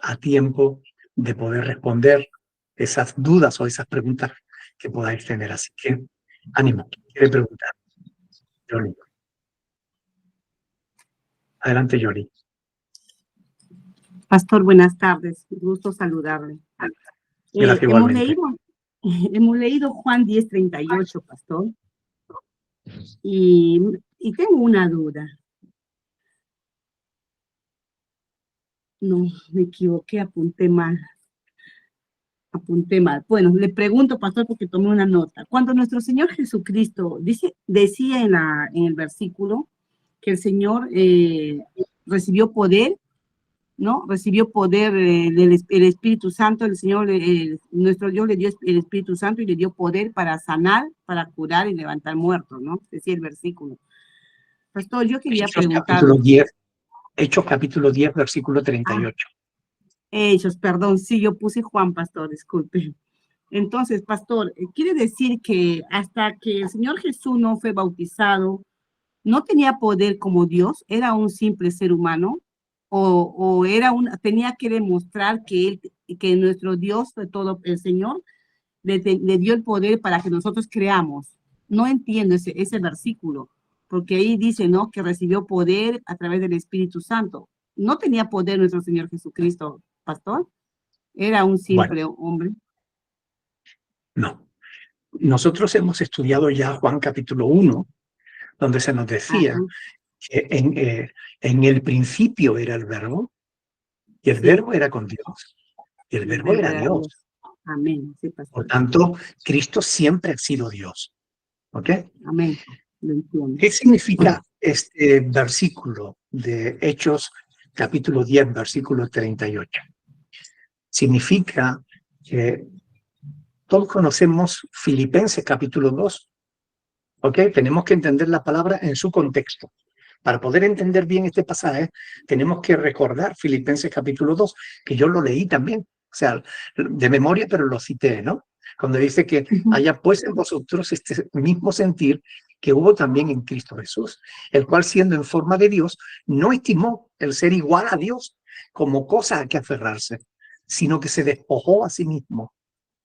a tiempo de poder responder esas dudas o esas preguntas que podáis tener. Así que, ánimo. ¿Quiere preguntar? Yoli. Adelante, Yoli. Pastor, buenas tardes. Gusto saludarle. Gracias igualmente. Hemos leído Juan 10:38, pastor. Y tengo una duda. No, me equivoqué, apunté mal. Bueno, le pregunto, pastor, porque tomé una nota. Cuando nuestro Señor Jesucristo decía en el versículo que el Señor recibió poder, ¿no? Recibió poder el Espíritu Santo, el Señor, nuestro Dios le dio el Espíritu Santo y le dio poder para sanar, para curar y levantar muertos, ¿no? Decía el versículo. Pastor, yo quería preguntar. Hechos capítulo 10, versículo 38. Hechos, perdón, sí, yo puse Juan, pastor, disculpe. Entonces, pastor, quiere decir que hasta que el Señor Jesús no fue bautizado, no tenía poder como Dios, era un simple ser humano, o tenía que demostrar que nuestro Dios, de todo el Señor, le dio el poder para que nosotros creamos. No entiendo ese versículo, porque ahí dice, ¿no?, que recibió poder a través del Espíritu Santo. No tenía poder nuestro Señor Jesucristo, pastor. Era un simple hombre. No. Nosotros hemos estudiado ya Juan capítulo 1, donde se nos decía que en el principio era el verbo, y el verbo era con Dios, y el verbo era Dios. Amén. Sí, pastor. Por tanto, Cristo siempre ha sido Dios. ¿Ok? Amén. Lo entiendo. ¿Qué significa este versículo de Hechos capítulo 10, versículo 38? Significa que todos conocemos Filipenses capítulo 2. ¿Ok? Tenemos que entender la palabra en su contexto. Para poder entender bien este pasaje, tenemos que recordar Filipenses capítulo 2, que yo lo leí también, o sea, de memoria, pero lo cité, ¿no? Cuando dice que haya pues en vosotros este mismo sentir que hubo también en Cristo Jesús, el cual siendo en forma de Dios, no estimó el ser igual a Dios como cosa a que aferrarse, sino que se despojó a sí mismo,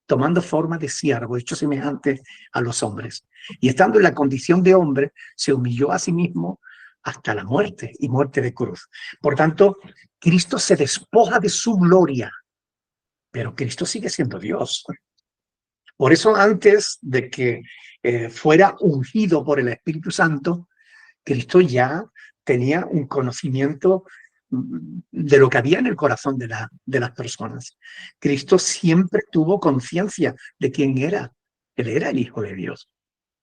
tomando forma de siervo, hecho semejante a los hombres. Y estando en la condición de hombre, se humilló a sí mismo hasta la muerte y muerte de cruz. Por tanto, Cristo se despoja de su gloria, pero Cristo sigue siendo Dios. Por eso, antes de que fuera ungido por el Espíritu Santo, Cristo ya tenía un conocimiento de lo que había en el corazón de las personas. Cristo siempre tuvo conciencia de quién era. Él era el Hijo de Dios,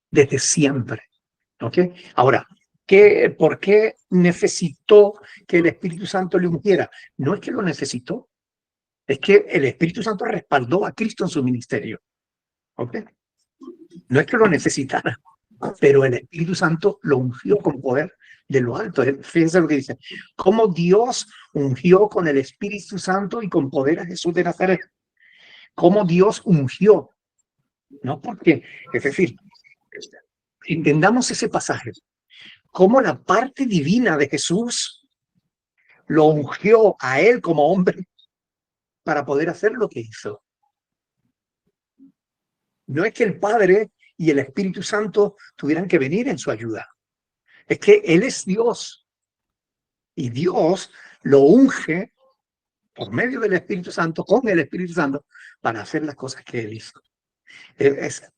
desde siempre. ¿Ok? Ahora, ¿por qué necesitó que el Espíritu Santo le ungiera? No es que lo necesitó, es que el Espíritu Santo respaldó a Cristo en su ministerio. ¿Ok? No es que lo necesitara, pero el Espíritu Santo lo ungió con poder de lo alto. Fíjense lo que dice. Cómo Dios ungió con el Espíritu Santo y con poder a Jesús de Nazaret. Cómo Dios ungió. ¿No? Porque, es decir, entendamos ese pasaje. Cómo la parte divina de Jesús lo ungió a él como hombre para poder hacer lo que hizo. No es que el Padre y el Espíritu Santo tuvieran que venir en su ayuda. Es que Él es Dios. Y Dios lo unge por medio del Espíritu Santo, con el Espíritu Santo, para hacer las cosas que Él hizo. Es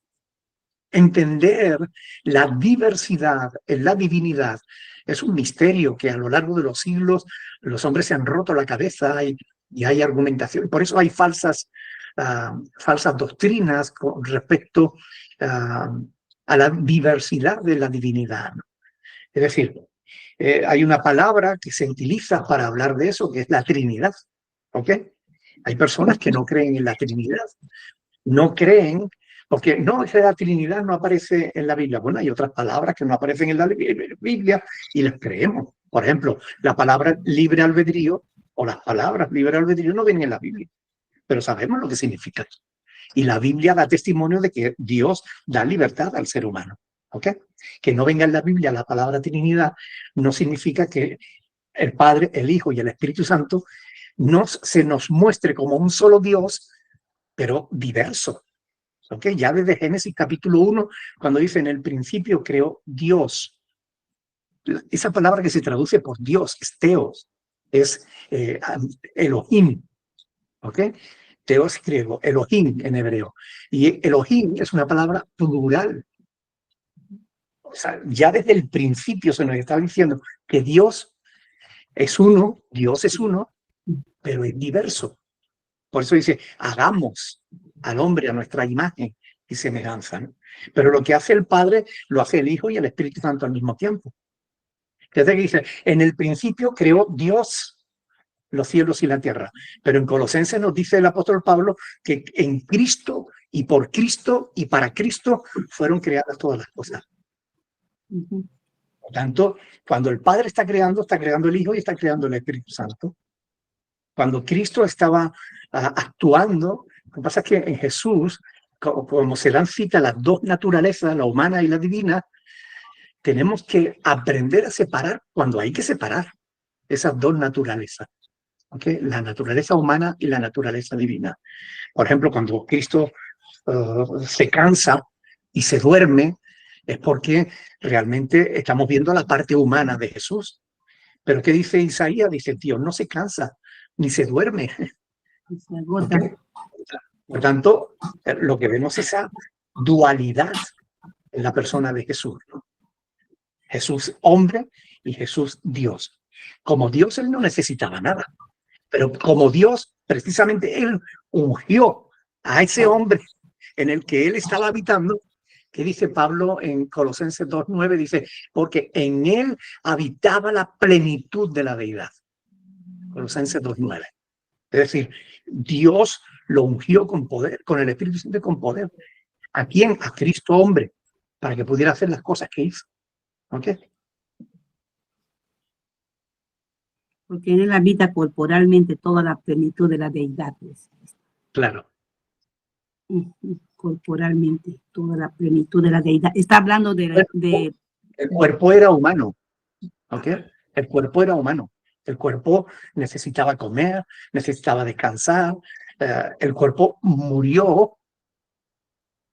entender la diversidad en la divinidad. Es un misterio que a lo largo de los siglos los hombres se han roto la cabeza y hay argumentación. Por eso hay falsas doctrinas con respecto a la diversidad de la divinidad, ¿no? Es decir, hay una palabra que se utiliza para hablar de eso, que es la Trinidad. ¿Ok? Hay personas que no creen en la Trinidad, no creen, porque no, la Trinidad no aparece en la Biblia. Bueno, hay otras palabras que no aparecen en la Biblia y las creemos. Por ejemplo, la palabra libre albedrío o las palabras libre albedrío no vienen en la Biblia, pero sabemos lo que significa. Y la Biblia da testimonio de que Dios da libertad al ser humano. ¿Ok? Que no venga en la Biblia la palabra Trinidad no significa que el Padre, el Hijo y el Espíritu Santo se nos muestre como un solo Dios, pero diverso. ¿Okay? Ya desde Génesis capítulo 1, cuando dice en el principio creó Dios. Esa palabra que se traduce por Dios, es Theos, es Elohim. ¿Ok? Theos griego, Elohim en hebreo. Y Elohim es una palabra plural. O sea, ya desde el principio se nos está diciendo que Dios es uno, pero es diverso. Por eso dice, hagamos al hombre a nuestra imagen y semejanza, ¿no? Pero lo que hace el Padre, lo hace el Hijo y el Espíritu Santo al mismo tiempo. Desde que dice, en el principio creó Dios los cielos y la tierra. Pero en Colosenses nos dice el apóstol Pablo que en Cristo y por Cristo y para Cristo fueron creadas todas las cosas. Por tanto, cuando el Padre está creando el Hijo y está creando el Espíritu Santo. Cuando Cristo estaba actuando, lo que pasa es que en Jesús, como se dan cita las dos naturalezas, la humana y la divina, tenemos que aprender a separar cuando hay que separar esas dos naturalezas. ¿Okay? La naturaleza humana y la naturaleza divina. Por ejemplo, cuando Cristo se cansa y se duerme, es porque realmente estamos viendo la parte humana de Jesús. Pero ¿qué dice Isaías? Dice, Dios no se cansa ni se duerme. ¿Okay? Por tanto, lo que vemos es esa dualidad en la persona de Jesús, ¿no? Jesús hombre y Jesús Dios. Como Dios, él no necesitaba nada. Pero como Dios, precisamente él ungió a ese hombre en el que él estaba habitando, que dice Pablo en Colosenses 2:9, dice, porque en él habitaba la plenitud de la deidad. Colosenses 2:9. Es decir, Dios lo ungió con poder, con el Espíritu Santo y con poder. ¿A quién? A Cristo hombre, para que pudiera hacer las cosas que hizo. ¿Ok? Porque en él habita corporalmente toda la plenitud de la deidad. Claro. Corporalmente toda la plenitud de la deidad. Está hablando de... El cuerpo era humano. ¿Ok? El cuerpo era humano. El cuerpo necesitaba comer, necesitaba descansar. El cuerpo murió.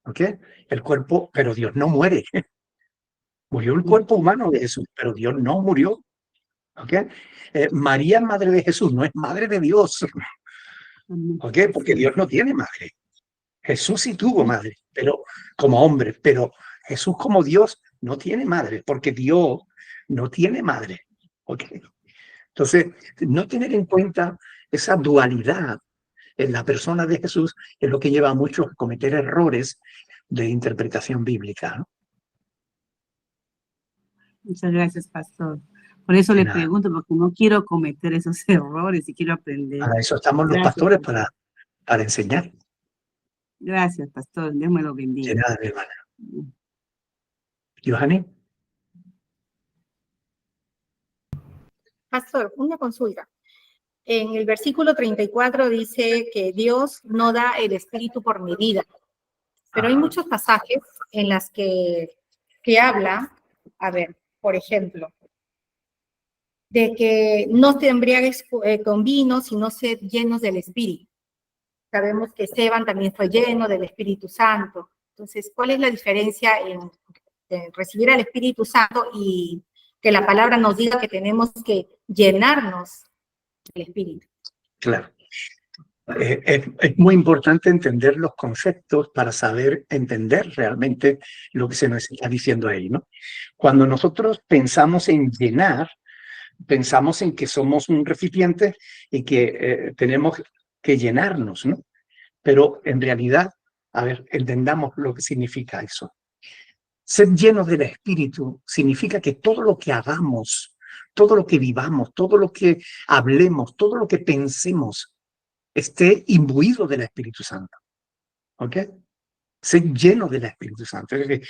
¿Ok? El cuerpo, pero Dios no muere. Murió el cuerpo humano de Jesús, pero Dios no murió. ¿Ok? María, madre de Jesús, no es madre de Dios. ¿Ok? Porque Dios no tiene madre. Jesús sí tuvo madre, pero como hombre, pero Jesús como Dios no tiene madre, porque Dios no tiene madre. ¿Ok? Entonces, no tener en cuenta esa dualidad en la persona de Jesús es lo que lleva a muchos a cometer errores de interpretación bíblica, ¿no? Muchas gracias, pastor. Por eso le pregunto, porque no quiero cometer esos errores y quiero aprender. Para eso estamos los pastores, para enseñar. Gracias, pastor. Dios me lo bendiga. De nada, hermana. Johanny. Pastor, una consulta. En el versículo 34 dice que Dios no da el Espíritu por medida, pero hay muchos pasajes en las que habla, a ver, por ejemplo, de que no te embriagues con vino, sino sed llenos del Espíritu. Sabemos que Esteban también fue lleno del Espíritu Santo. Entonces, ¿cuál es la diferencia en recibir al Espíritu Santo y que la palabra nos diga que tenemos que llenarnos del Espíritu? Claro. Es muy importante entender los conceptos para saber entender realmente lo que se nos está diciendo ahí, ¿no? Cuando nosotros pensamos en llenar, pensamos en que somos un recipiente y que tenemos que llenarnos, ¿no? Pero en realidad, a ver, entendamos lo que significa eso. Ser llenos del Espíritu significa que todo lo que hagamos, todo lo que vivamos, todo lo que hablemos, todo lo que pensemos, esté imbuido del Espíritu Santo. ¿Ok? Ser lleno del Espíritu Santo. Es decir,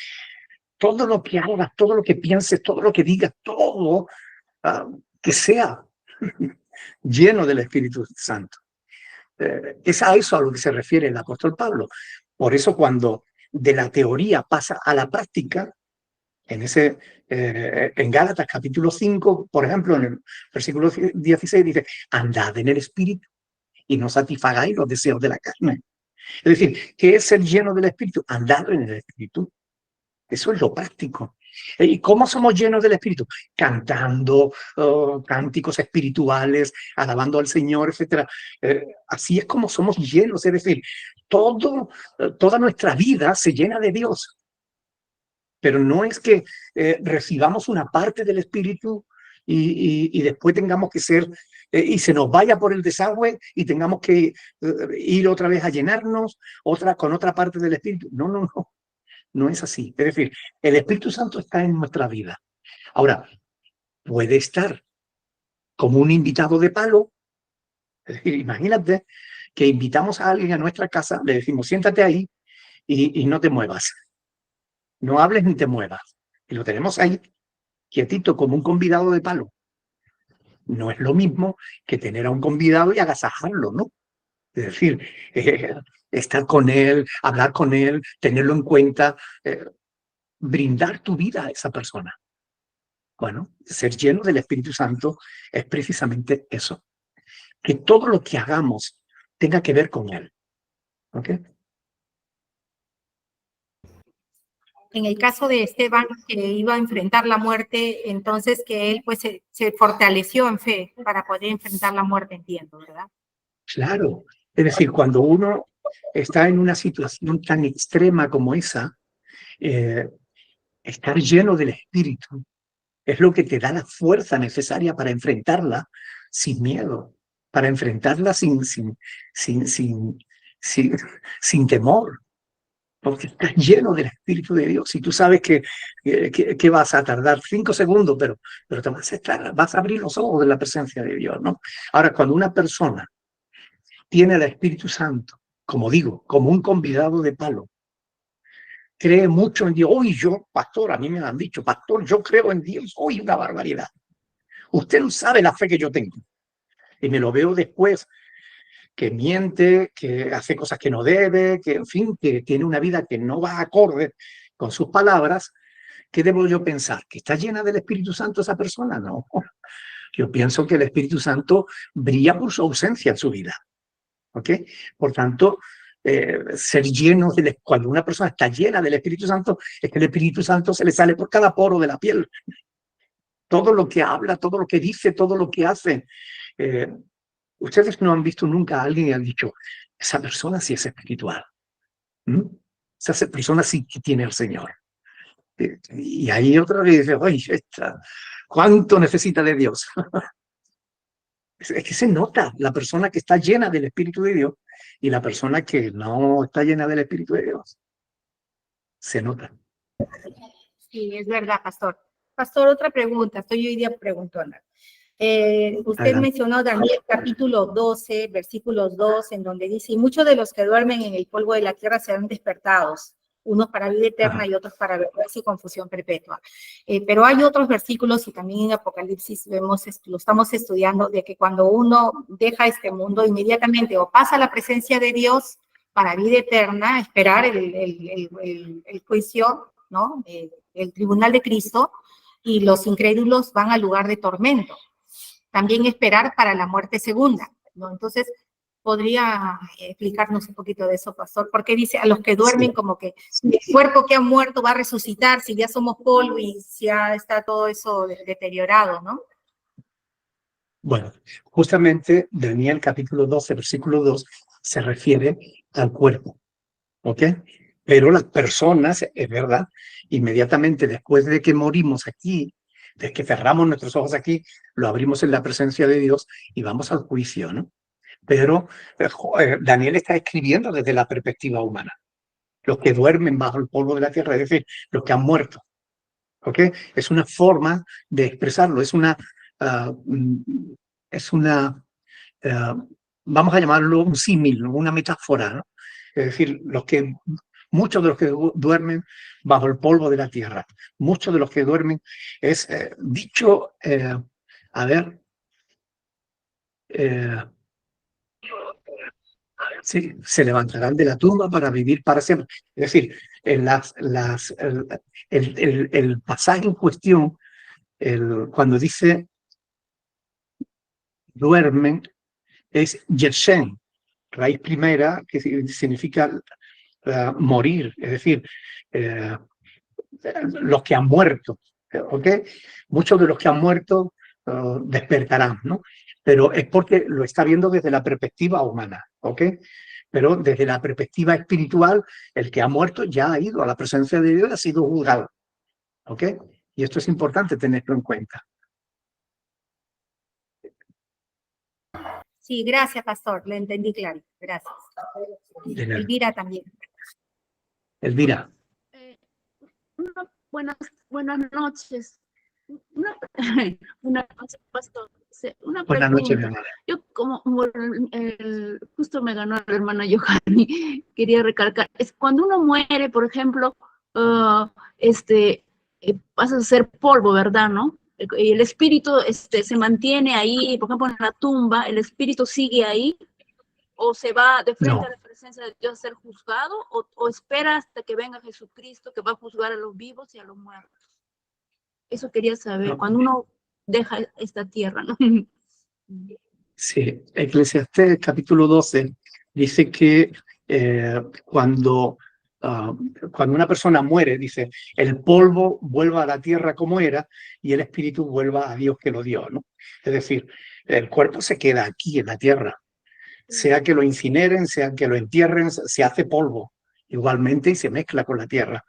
todo lo que hagas, todo lo que pienses, todo lo que digas, todo que sea lleno del Espíritu Santo. Es a eso a lo que se refiere el apóstol Pablo. Por eso cuando de la teoría pasa a la práctica, En Gálatas capítulo 5, por ejemplo, en el versículo 16 dice, andad en el Espíritu y no satisfagáis los deseos de la carne. Es decir, ¿qué es ser lleno del Espíritu? Andar en el Espíritu. Eso es lo práctico. ¿Y cómo somos llenos del Espíritu? Cantando cánticos espirituales, alabando al Señor, etc. Así es como somos llenos. Es decir, toda nuestra vida se llena de Dios. Pero no es que recibamos una parte del Espíritu y después tengamos que ser, y se nos vaya por el desagüe y tengamos que ir otra vez a llenarnos con otra parte del Espíritu. No, no, no. No es así. Es decir, el Espíritu Santo está en nuestra vida. Ahora, puede estar como un invitado de palo. Es decir, imagínate que invitamos a alguien a nuestra casa, le decimos, siéntate ahí y no te muevas. No hables ni te muevas. Y lo tenemos ahí, quietito, como un convidado de palo. No es lo mismo que tener a un convidado y agasajarlo, ¿no? Es decir, estar con él, hablar con él, tenerlo en cuenta, brindar tu vida a esa persona. Bueno, ser lleno del Espíritu Santo es precisamente eso. Que todo lo que hagamos tenga que ver con Él. ¿Ok? En el caso de Esteban, que iba a enfrentar la muerte, entonces que él pues se fortaleció en fe para poder enfrentar la muerte, entiendo, ¿verdad? Claro. Es decir, cuando uno está en una situación tan extrema como esa, estar lleno del Espíritu es lo que te da la fuerza necesaria para enfrentarla sin miedo, para enfrentarla sin, sin, sin temor. Porque estás lleno del Espíritu de Dios y tú sabes que vas a tardar 5 segundos, pero te vas a abrir los ojos de la presencia de Dios, ¿no? Ahora, cuando una persona tiene el Espíritu Santo, como digo, como un convidado de palo, cree mucho en Dios. Hoy yo, pastor, a mí me han dicho, pastor, yo creo en Dios, hoy una barbaridad. Usted no sabe la fe que yo tengo. Y me lo veo después, que miente, que hace cosas que no debe, que en fin, que tiene una vida que no va acorde con sus palabras. ¿Qué debo yo pensar? ¿Que está llena del Espíritu Santo esa persona? No. Yo pienso que el Espíritu Santo brilla por su ausencia en su vida. ¿Ok? Por tanto, ser lleno cuando una persona está llena del Espíritu Santo, es que el Espíritu Santo se le sale por cada poro de la piel. Todo lo que habla, todo lo que dice, todo lo que hace. Ustedes no han visto nunca a alguien y han dicho, esa persona sí es espiritual. ¿Mm? Esa persona sí que tiene al Señor. Y hay otra que dice, oye, ¿cuánto necesita de Dios? Es que se nota la persona que está llena del Espíritu de Dios y la persona que no está llena del Espíritu de Dios. Se nota. Sí, es verdad, pastor. Pastor, otra pregunta. Estoy hoy día preguntando. Usted Adelante. mencionó Daniel capítulo 12, versículos 2, en donde dice, y muchos de los que duermen en el polvo de la tierra serán despertados, unos para vida eterna Ajá. y otros para vergüenza y confusión perpetua. Pero hay otros versículos, y también en Apocalipsis lo estamos estudiando, de que cuando uno deja este mundo, inmediatamente o pasa a la presencia de Dios para vida eterna, esperar el juicio, ¿no? El tribunal de Cristo, y los incrédulos van al lugar de tormento. También esperar para la muerte segunda, ¿no? Entonces, ¿podría explicarnos un poquito de eso, pastor? Porque dice a los que duermen Sí. como que el cuerpo que ha muerto va a resucitar si ya somos polvo y ya está todo eso deteriorado, ¿no? Bueno, justamente Daniel capítulo 12, versículo 2, se refiere al cuerpo. ¿Ok? Pero las personas, es verdad, inmediatamente después de que morimos aquí, de que cerramos nuestros ojos aquí, lo abrimos en la presencia de Dios y vamos al juicio, ¿no? Pero Daniel está escribiendo desde la perspectiva humana. Los que duermen bajo el polvo de la tierra, es decir, los que han muerto. ¿Ok? Es una forma de expresarlo, es una vamos a llamarlo un símil, una metáfora, ¿no? Es decir, muchos de los que duermen bajo el polvo de la tierra, muchos de los que duermen, es dicho, a ver, sí, se levantarán de la tumba para vivir para siempre. Es decir, el pasaje en cuestión, cuando dice duermen, es yeshen, raíz primera, que significa morir, es decir, los que han muerto, ¿ok? Muchos de los que han muerto despertarán, ¿no? Pero es porque lo está viendo desde la perspectiva humana, ¿ok? Pero desde la perspectiva espiritual, el que ha muerto ya ha ido a la presencia de Dios y ha sido juzgado, ¿ok? Y esto es importante tenerlo en cuenta. Sí, gracias, pastor. Le entendí claro. Gracias. Elvira también. Elvira. Buenas noches. Buenas noches, pastor. Una Buenas pregunta. noches, mi amor. Yo como justo me ganó la hermana Johanny, quería recalcar, es cuando uno muere, por ejemplo, pasa a ser polvo, ¿verdad? ¿No? Y el espíritu se mantiene ahí, por ejemplo, en la tumba, el espíritu sigue ahí, o se va de frente a la presencia de Dios a ser juzgado, o espera hasta que venga Jesucristo, que va a juzgar a los vivos y a los muertos. Eso quería saber, cuando uno deja esta tierra, ¿no? Sí, Eclesiastés capítulo 12 dice que cuando una persona muere, dice, el polvo vuelva a la tierra como era y el espíritu vuelva a Dios que lo dio, ¿no? Es decir, el cuerpo se queda aquí en la tierra, sea que lo incineren, sea que lo entierren, se hace polvo igualmente y se mezcla con la tierra.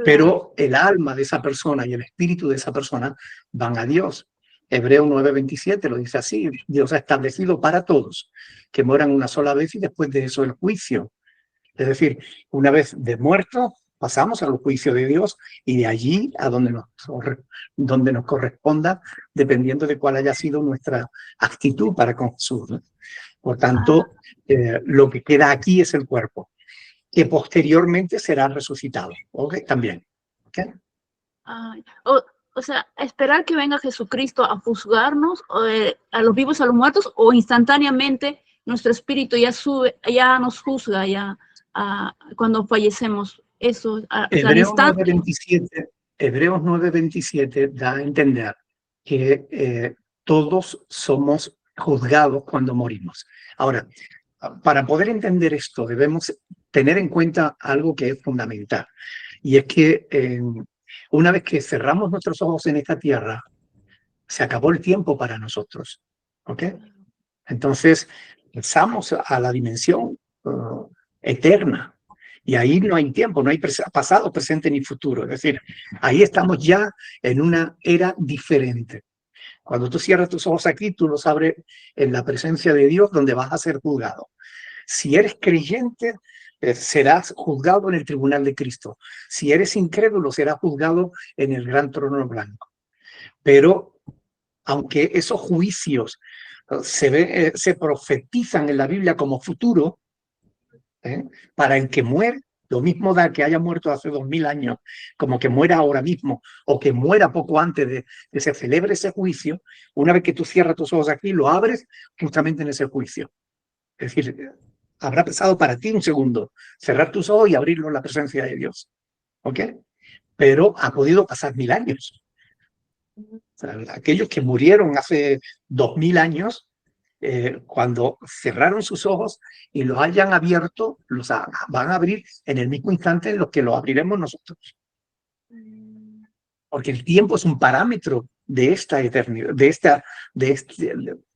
Pero el alma de esa persona y el espíritu de esa persona van a Dios. Hebreo 9:27 lo dice así: Dios ha establecido para todos que mueran una sola vez y después de eso el juicio. Es decir, una vez de muerto pasamos al juicio de Dios y de allí a donde nos corresponda, dependiendo de cuál haya sido nuestra actitud para con Jesús, ¿no? Por tanto, lo que queda aquí es el cuerpo, que posteriormente será resucitado, ¿ok? También, ¿ok? O sea, esperar que venga Jesucristo a juzgarnos, a los vivos, a los muertos, o instantáneamente nuestro espíritu ya sube, ya nos juzga, cuando fallecemos. Eso, Hebreos 9:27 da a entender que todos somos juzgados cuando morimos. Ahora, para poder entender esto, debemos tener en cuenta algo que es fundamental, y es que una vez que cerramos nuestros ojos en esta tierra, se acabó el tiempo para nosotros, ¿ok? Entonces, pasamos a la dimensión eterna, y ahí no hay tiempo, no hay pasado, presente ni futuro. Es decir, ahí estamos ya en una era diferente. Cuando tú cierras tus ojos aquí, tú los abres en la presencia de Dios, donde vas a ser juzgado. Si eres creyente, serás juzgado en el tribunal de Cristo. Si eres incrédulo, serás juzgado en el gran trono blanco. Pero aunque esos juicios se profetizan en la Biblia como futuro, para el que muere, lo mismo da que haya muerto hace 2000 años, como que muera ahora mismo, o que muera poco antes de que se celebre ese juicio. Una vez que tú cierras tus ojos aquí, lo abres justamente en ese juicio. Es decir, habrá pesado para ti un segundo cerrar tus ojos y abrirlo en la presencia de Dios, ¿ok? Pero ha podido pasar 1000 años. O sea, aquellos que murieron hace 2000 años, cuando cerraron sus ojos y los hayan abierto, van a abrir en el mismo instante en los que los abriremos nosotros. Porque el tiempo es un parámetro de esta eternidad, de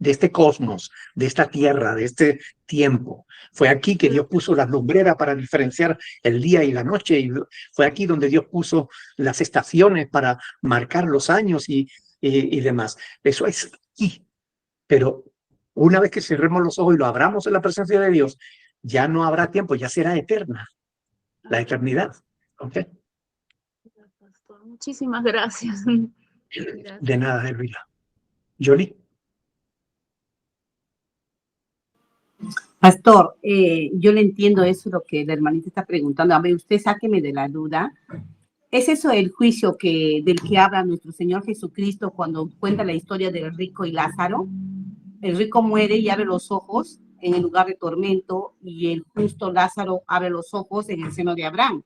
este cosmos, de esta tierra, de este tiempo. Fue aquí que Dios puso las lumbreras para diferenciar el día y la noche, y fue aquí donde Dios puso las estaciones para marcar los años y demás. Eso es aquí. Pero una vez que cerremos los ojos y lo abramos en la presencia de Dios, ya no habrá tiempo, ya será eterna, la eternidad. ¿Ok? Muchísimas gracias. De nada, Elvira. Jolie. Pastor, yo le entiendo eso, lo que la hermanita está preguntando. A ver, usted sáqueme de la duda. ¿Es eso el juicio del que habla nuestro Señor Jesucristo cuando cuenta la historia del rico y Lázaro? El rico muere y abre los ojos en el lugar de tormento, y el justo Lázaro abre los ojos en el seno de Abraham.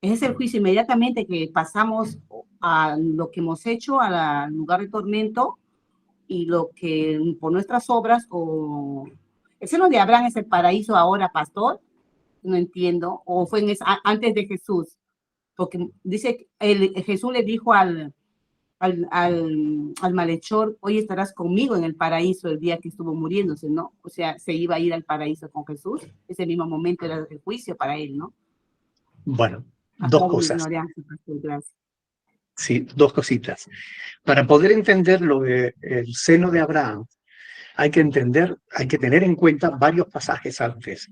Ese es el juicio inmediatamente que pasamos a lo que hemos hecho, al lugar de tormento, y lo que por nuestras obras, o el seno de Abraham es el paraíso ahora, pastor, no entiendo, o fue antes de Jesús, porque dice, Jesús le dijo al malhechor, hoy estarás conmigo en el paraíso el día que estuvo muriéndose, ¿no? O sea, se iba a ir al paraíso con Jesús, ese mismo momento era el juicio para él, ¿no? Bueno, Hasta dos cosas. Gracias. Sí, dos cositas. Para poder entender lo del seno de Abraham, hay que tener en cuenta varios pasajes antes.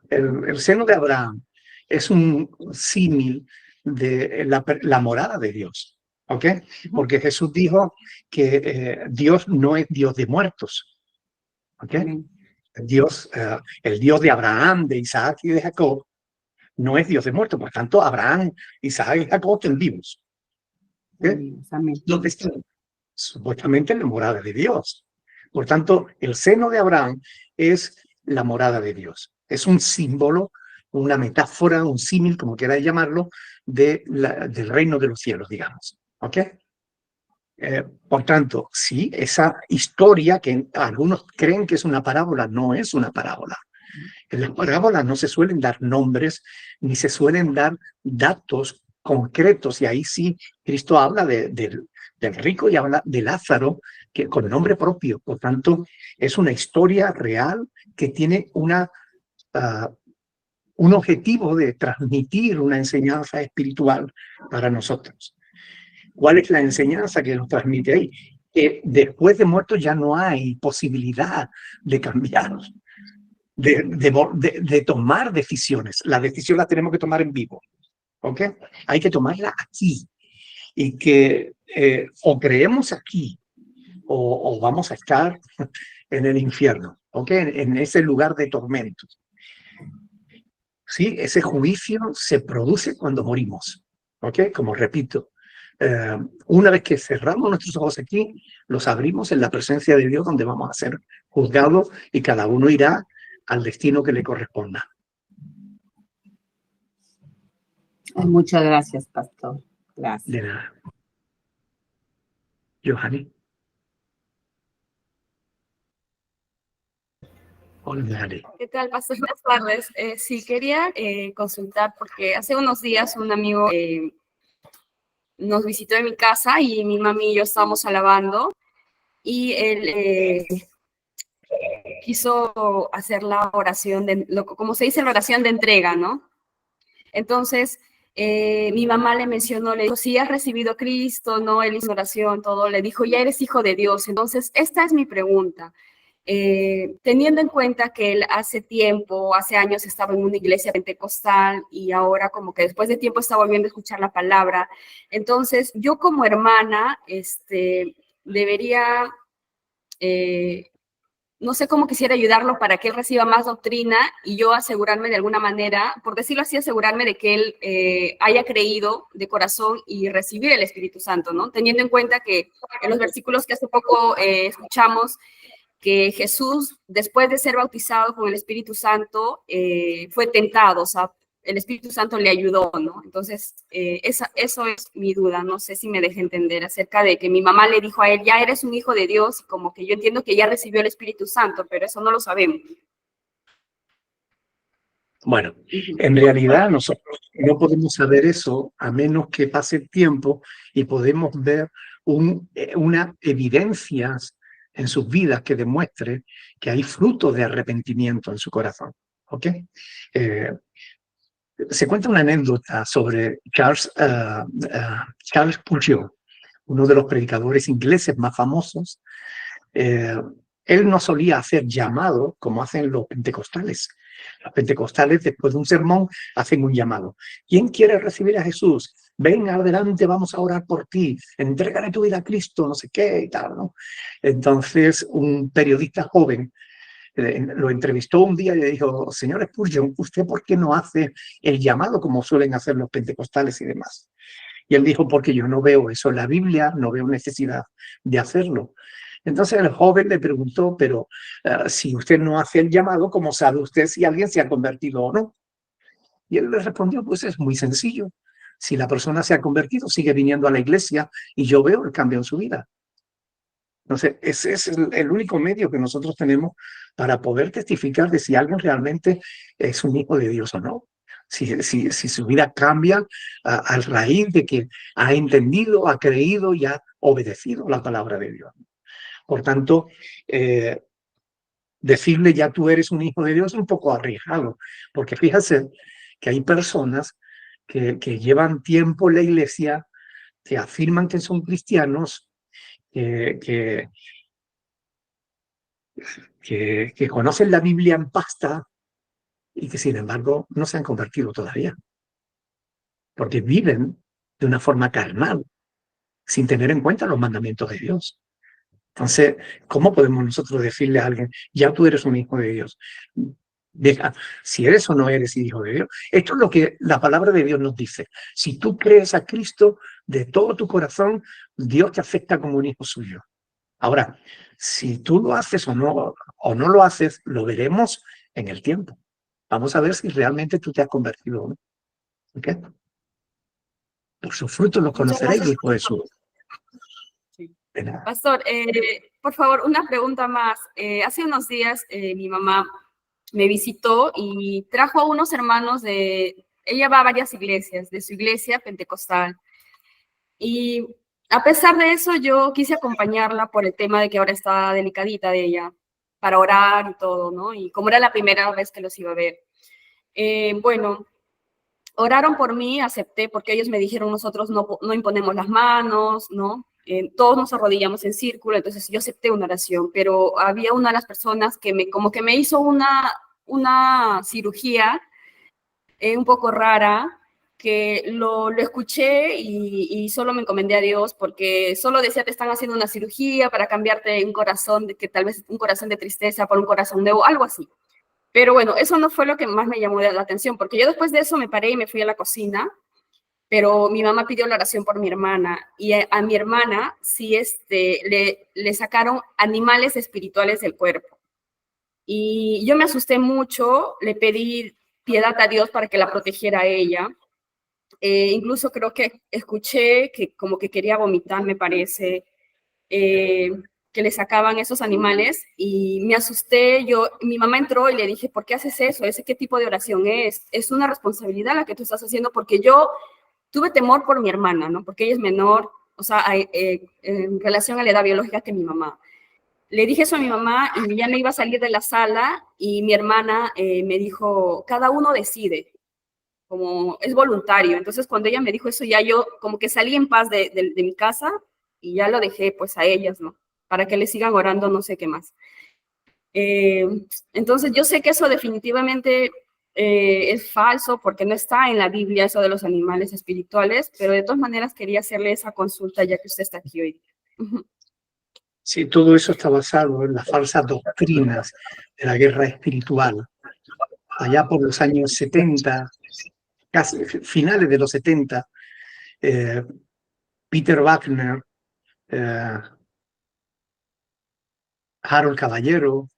El seno de Abraham es un símil de la morada de Dios, ¿ok? Porque Jesús dijo que Dios no es Dios de muertos, ¿ok? Dios, el Dios de Abraham, de Isaac y de Jacob, no es Dios de muertos. Por tanto, Abraham, Isaac y Jacob están vivos. ¿Dónde están? Supuestamente en la morada de Dios. Por tanto, el seno de Abraham es la morada de Dios. Es un símbolo, una metáfora, un símil, como queráis llamarlo, del reino de los cielos, digamos. ¿Ok? Por tanto, sí, esa historia que algunos creen que es una parábola, no es una parábola. En las parábolas no se suelen dar nombres, ni se suelen dar datos concretos, y ahí sí Cristo habla del rico y habla de Lázaro que, con nombre propio. Por tanto, es una historia real que tiene un objetivo de transmitir una enseñanza espiritual para nosotros. ¿Cuál es la enseñanza que nos transmite ahí? Que después de muertos ya no hay posibilidad de cambiar, de tomar decisiones. La decisión la tenemos que tomar en vivo, ¿ok? Hay que tomarla aquí, y que o creemos aquí o vamos a estar en el infierno, ¿ok? En ese lugar de tormento. Sí, ese juicio se produce cuando morimos, ¿ok? Como repito, una vez que cerramos nuestros ojos aquí, los abrimos en la presencia de Dios, donde vamos a ser juzgados y cada uno irá al destino que le corresponda. Muchas gracias, pastor. Gracias. De nada. Johanny. Hola, ¿Qué tal, pastor? Buenas tardes. Sí, quería consultar porque hace unos días un amigo nos visitó en mi casa y mi mami y yo estábamos alabando y él quiso hacer la oración, como se dice, la oración de entrega, ¿no? Entonces, mi mamá le mencionó, le dijo, si has recibido a Cristo, ¿no? Él hizo oración, todo, le dijo, ya eres hijo de Dios. Entonces, esta es mi pregunta. Teniendo en cuenta que él hace años estaba en una iglesia pentecostal y ahora como que después de tiempo está volviendo a escuchar la palabra, entonces yo como hermana debería, no sé cómo quisiera ayudarlo para que él reciba más doctrina y yo asegurarme de alguna manera, por decirlo así, asegurarme de que él haya creído de corazón y recibir el Espíritu Santo, ¿no? Teniendo en cuenta que en los versículos que hace poco escuchamos, que Jesús, después de ser bautizado con el Espíritu Santo, fue tentado, o sea, el Espíritu Santo le ayudó, ¿no? Entonces, eso es mi duda, no sé si me deja entender, acerca de que mi mamá le dijo a él, ya eres un hijo de Dios, y como que yo entiendo que ya recibió el Espíritu Santo, pero eso no lo sabemos. Bueno, en realidad nosotros no podemos saber eso a menos que pase el tiempo y podemos ver una evidencia en sus vidas que demuestre que hay fruto de arrepentimiento en su corazón. ¿Ok? Se cuenta una anécdota sobre Charles Spurgeon, uno de los predicadores ingleses más famosos. Él no solía hacer llamado como hacen los pentecostales. Los pentecostales, después de un sermón, hacen un llamado. ¿Quién quiere recibir a Jesús? Ven adelante, vamos a orar por ti. Entrégale tu vida a Cristo, no sé qué y tal, ¿no? Entonces, un periodista joven lo entrevistó un día y le dijo, señor Spurgeon, ¿usted por qué no hace el llamado como suelen hacer los pentecostales y demás? Y él dijo, porque yo no veo eso en la Biblia, no veo necesidad de hacerlo. Entonces el joven le preguntó, pero si usted no hace el llamado, ¿cómo sabe usted si alguien se ha convertido o no? Y él le respondió, pues es muy sencillo. Si la persona se ha convertido, sigue viniendo a la iglesia y yo veo el cambio en su vida. Entonces, ese es el único medio que nosotros tenemos para poder testificar de si alguien realmente es un hijo de Dios o no. Si su vida cambia a raíz de que ha entendido, ha creído y ha obedecido la palabra de Dios. Por tanto, decirle ya tú eres un hijo de Dios es un poco arriesgado, porque fíjate que hay personas que llevan tiempo en la iglesia, que afirman que son cristianos, que conocen la Biblia en pasta y que sin embargo no se han convertido todavía, porque viven de una forma carnal, sin tener en cuenta los mandamientos de Dios. Entonces, ¿cómo podemos nosotros decirle a alguien, ya tú eres un hijo de Dios? Deja, si eres o no eres hijo de Dios. Esto es lo que la palabra de Dios nos dice. Si tú crees a Cristo de todo tu corazón, Dios te acepta como un hijo suyo. Ahora, si tú lo haces o no lo haces, lo veremos en el tiempo. Vamos a ver si realmente tú te has convertido o no. ¿Okay? Por sus frutos los Muchas conoceréis, gracias. dijo Jesús. Sí. De nada. Pastor, por favor, una pregunta más. Hace unos días mi mamá me visitó y trajo a unos hermanos ella va a varias iglesias, de su iglesia pentecostal. Y a pesar de eso, yo quise acompañarla por el tema de que ahora está delicadita de ella, para orar y todo, ¿no? Y como era la primera vez que los iba a ver. Bueno, oraron por mí, acepté, porque ellos me dijeron, nosotros no imponemos las manos, ¿no? Todos nos arrodillamos en círculo, entonces yo acepté una oración, pero había una de las personas que como que me hizo una cirugía un poco rara, que lo escuché y solo me encomendé a Dios, porque solo decía, te están haciendo una cirugía para cambiarte un corazón, que tal vez un corazón de tristeza por un corazón nuevo, algo así. Pero bueno, eso no fue lo que más me llamó la atención, porque yo después de eso me paré y me fui a la cocina, pero mi mamá pidió la oración por mi hermana, y a mi hermana sí le sacaron animales espirituales del cuerpo. Y yo me asusté mucho, le pedí piedad a Dios para que la protegiera a ella. Incluso creo que escuché que como que quería vomitar, me parece, que le sacaban esos animales y me asusté. Mi mamá entró y le dije, ¿por qué haces eso? ¿Qué tipo de oración es? Es una responsabilidad la que tú estás haciendo, porque yo tuve temor por mi hermana, ¿no? Porque ella es menor, o sea, en relación a la edad biológica que mi mamá. Le dije eso a mi mamá y ya me iba a salir de la sala y mi hermana me dijo, cada uno decide, como es voluntario. Entonces, cuando ella me dijo eso, ya yo como que salí en paz de mi casa y ya lo dejé pues a ellas, ¿no? Para que le sigan orando, no sé qué más. Entonces, yo sé que eso definitivamente es falso porque no está en la Biblia eso de los animales espirituales, pero de todas maneras quería hacerle esa consulta ya que usted está aquí hoy. Sí, todo eso está basado en las falsas doctrinas de la guerra espiritual. Allá por los años 70, casi finales de los 70, Peter Wagner, Harold Caballero,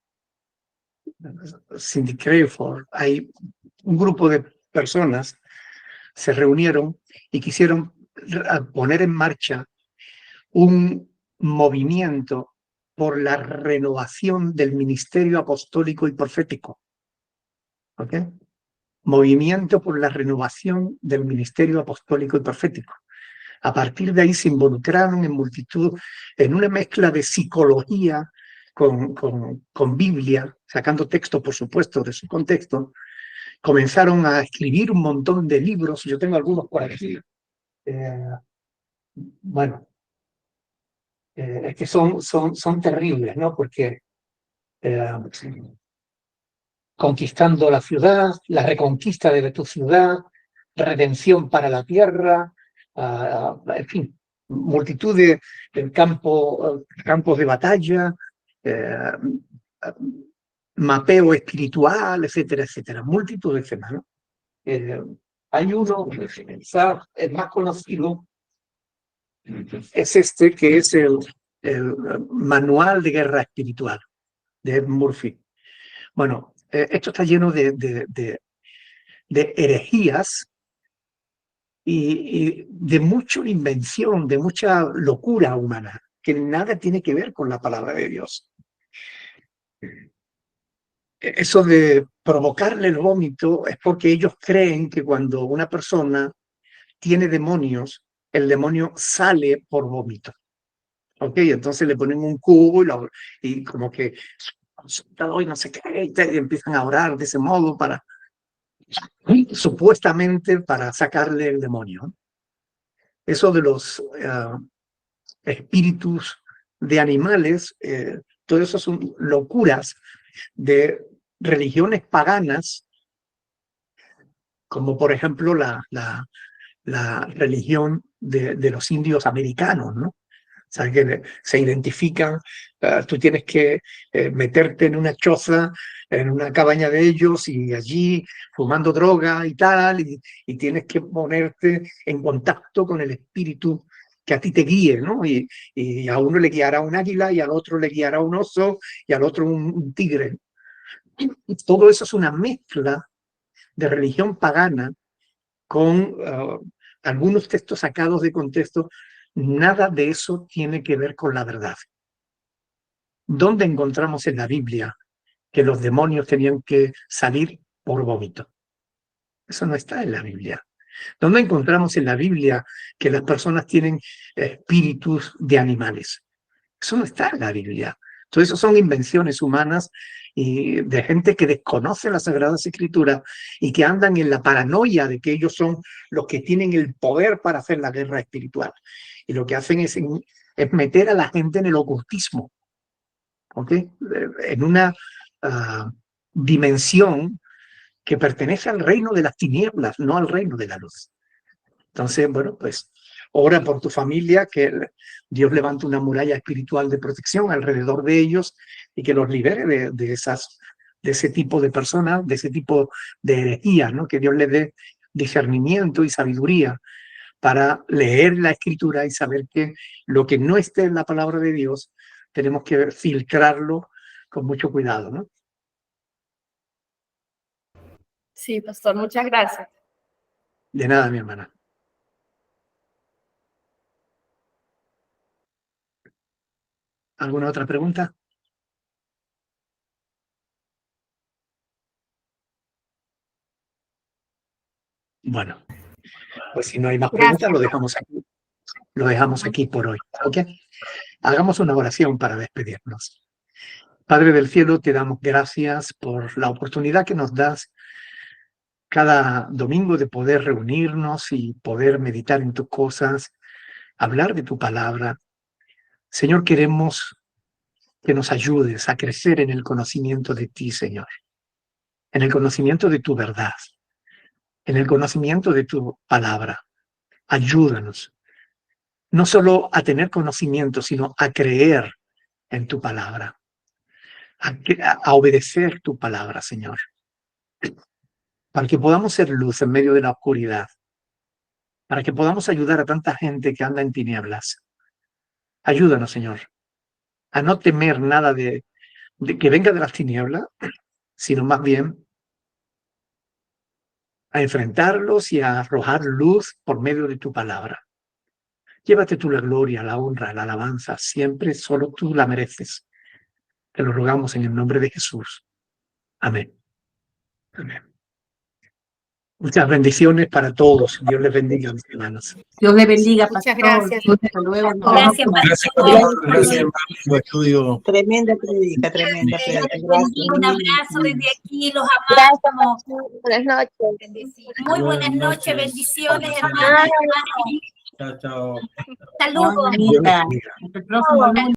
Cindy Crawford, hay un grupo de personas se reunieron y quisieron poner en marcha un movimiento por la renovación del ministerio apostólico y profético. ¿Ok? Movimiento por la renovación del ministerio apostólico y profético. A partir de ahí se involucraron en multitud, en una mezcla de psicología con Biblia, sacando texto, por supuesto, de su contexto. Comenzaron a escribir un montón de libros, yo tengo algunos por aquí. Bueno, es que son terribles, ¿no? Porque conquistando la ciudad, la reconquista de tu ciudad, redención para la tierra, en fin, multitud de campos de batalla, mapeo espiritual, etcétera, etcétera, multitud de temas, ¿no? Hay uno que quizás es más conocido, es que es el Manual de Guerra Espiritual de Ed Murphy. Bueno, esto está lleno de de herejías y de mucha invención, de mucha locura humana, que nada tiene que ver con la palabra de Dios. Eso de provocarle el vómito es porque ellos creen que cuando una persona tiene demonios, el demonio sale por vómito. ¿Ok? Entonces le ponen un cubo y como que y no sé qué, y empiezan a orar de ese modo para supuestamente para sacarle el demonio. Eso de los espíritus de animales, todo eso son locuras de religiones paganas, como por ejemplo la religión de los indios americanos, ¿no? O sea, que se identifican, tú tienes que meterte en una choza, en una cabaña de ellos y allí fumando droga y tal, y tienes que ponerte en contacto con el espíritu que a ti te guíe, ¿no? Y a uno le guiará un águila y al otro le guiará un oso y al otro un tigre. Y todo eso es una mezcla de religión pagana con algunos textos sacados de contexto. Nada de eso tiene que ver con la verdad. ¿Dónde encontramos en la Biblia que los demonios tenían que salir por vómito? Eso no está en la Biblia. ¿Dónde encontramos en la Biblia que las personas tienen espíritus de animales? Eso no está en la Biblia. Todo eso son invenciones humanas y de gente que desconoce las Sagradas Escrituras y que andan en la paranoia de que ellos son los que tienen el poder para hacer la guerra espiritual. Y lo que hacen es meter a la gente en el ocultismo, ¿ok? En una dimensión que pertenece al reino de las tinieblas, no al reino de la luz. Entonces, bueno, pues ora por tu familia, que Dios levante una muralla espiritual de protección alrededor de ellos y que los libere de ese tipo de personas, de ese tipo de herejías, ¿no? Que Dios les dé discernimiento y sabiduría para leer la Escritura y saber que lo que no esté en la palabra de Dios tenemos que filtrarlo con mucho cuidado, ¿no? Sí, pastor, muchas gracias. De nada, mi hermana. ¿Alguna otra pregunta? Bueno, pues si no hay más preguntas, lo dejamos aquí. Lo dejamos aquí por hoy, ¿ok? Hagamos una oración para despedirnos. Padre del cielo, te damos gracias por la oportunidad que nos das cada domingo de poder reunirnos y poder meditar en tus cosas, hablar de tu palabra. Señor, queremos que nos ayudes a crecer en el conocimiento de ti, Señor, en el conocimiento de tu verdad, en el conocimiento de tu palabra. Ayúdanos, no solo a tener conocimiento, sino a creer en tu palabra, a obedecer tu palabra, Señor, para que podamos ser luz en medio de la oscuridad, para que podamos ayudar a tanta gente que anda en tinieblas. Ayúdanos, Señor, a no temer nada de que venga de las tinieblas, sino más bien a enfrentarlos y a arrojar luz por medio de tu palabra. Llévate tú la gloria, la honra, la alabanza, siempre solo tú la mereces. Te lo rogamos en el nombre de Jesús. Amén. Amén. Muchas bendiciones para todos. Dios les bendiga, mis hermanos. Dios le bendiga, Muchas pastor. gracias. Hasta luego. Gracias, Gracias, estudio. Tremenda predica, tremenda predica. Un abrazo desde aquí, los Gracias, amamos. buenas noches. Muy buenas noches, bendiciones, hermanos. Chao, chao. Saludos. Dios les bendiga. Hasta el próximo lunes.